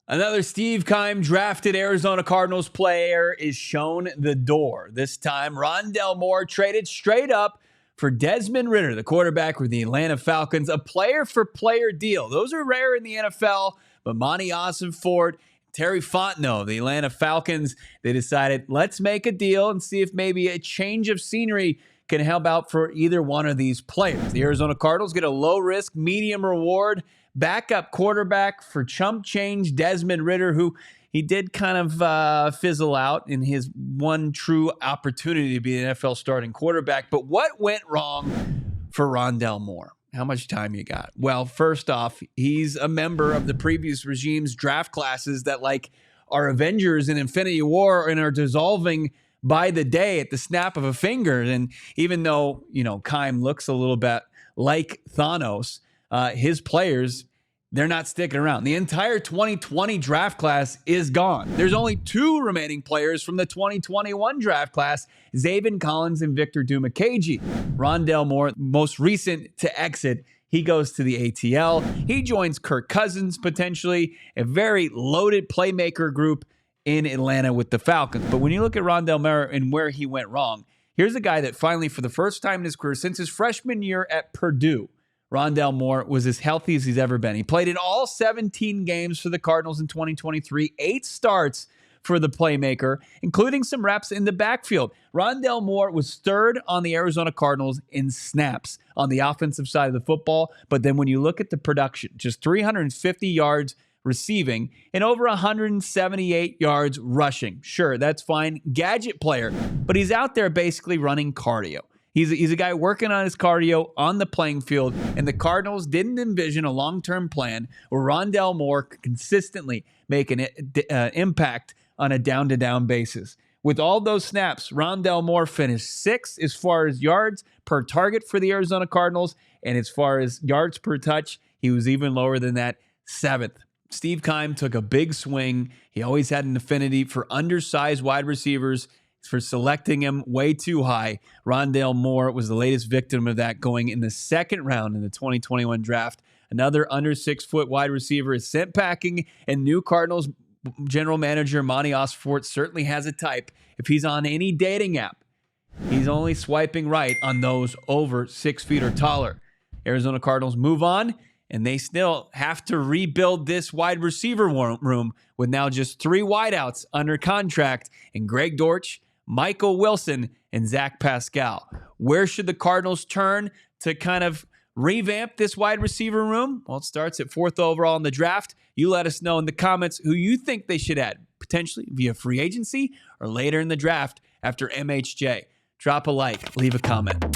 Another Steve Keim drafted Arizona Cardinals player is shown the door. This time, Rondale Moore traded straight up for Desmond Ridder, the quarterback for the Atlanta Falcons, a player-for-player deal. Those are rare in the NFL, but Monty Ossenfort, Terry Fontenot, the Atlanta Falcons, they decided, let's make a deal and see if maybe a change of scenery can help out for either one of these players. The Arizona Cardinals get a low-risk, medium-reward backup quarterback for chump change, Desmond Ridder, who he did kind of fizzle out in his one true opportunity to be an NFL starting quarterback. But what went wrong for Rondale Moore? How much time you got? Well, first off, he's a member of the previous regime's draft classes that are Avengers in Infinity War and are dissolving by the day at the snap of a finger. And even though, Keim looks a little bit like Thanos, his players, they're not sticking around. The entire 2020 draft class is gone. There's only two remaining players from the 2021 draft class, Zaven Collins and Victor Dimukeje. Rondale Moore, most recent to exit, he goes to the ATL. He joins Kirk Cousins, potentially, a very loaded playmaker group in Atlanta with the Falcons. But when you look at Rondale Moore and where he went wrong, here's a guy that finally, for the first time in his career, since his freshman year at Purdue, Rondale Moore was as healthy as he's ever been. He played in all 17 games for the Cardinals in 2023, 8 starts for the playmaker, including some reps in the backfield. Rondale Moore was third on the Arizona Cardinals in snaps on the offensive side of the football. But then when you look at the production, just 350 yards receiving and over 178 yards rushing. Sure, that's fine. Gadget player, but he's out there basically running cardio. He's a guy working on his cardio on the playing field, and the Cardinals didn't envision a long-term plan where Rondale Moore could consistently make an impact on a down-to-down basis. With all those snaps, Rondale Moore finished 6th as far as yards per target for the Arizona Cardinals, and as far as yards per touch, he was even lower than that, 7th. Steve Keim took a big swing. He always had an affinity for undersized wide receivers, for selecting him way too high. Rondale Moore was the latest victim of that, going in the second round in the 2021 draft. Another under 6-foot wide receiver is sent packing, and new Cardinals general manager Monty Ossenfort certainly has a type. If he's on any dating app, he's only swiping right on those over 6 feet or taller. Arizona Cardinals move on, and they still have to rebuild this wide receiver room with now just 3 wideouts under contract, and Greg Dortch, Michael Wilson, and Zach Pascal. Where should the Cardinals turn to kind of revamp this wide receiver room? Well, it starts at 4th overall in the draft. You let us know in the comments who you think they should add, potentially via free agency or later in the draft after MHJ. Drop a like, leave a comment.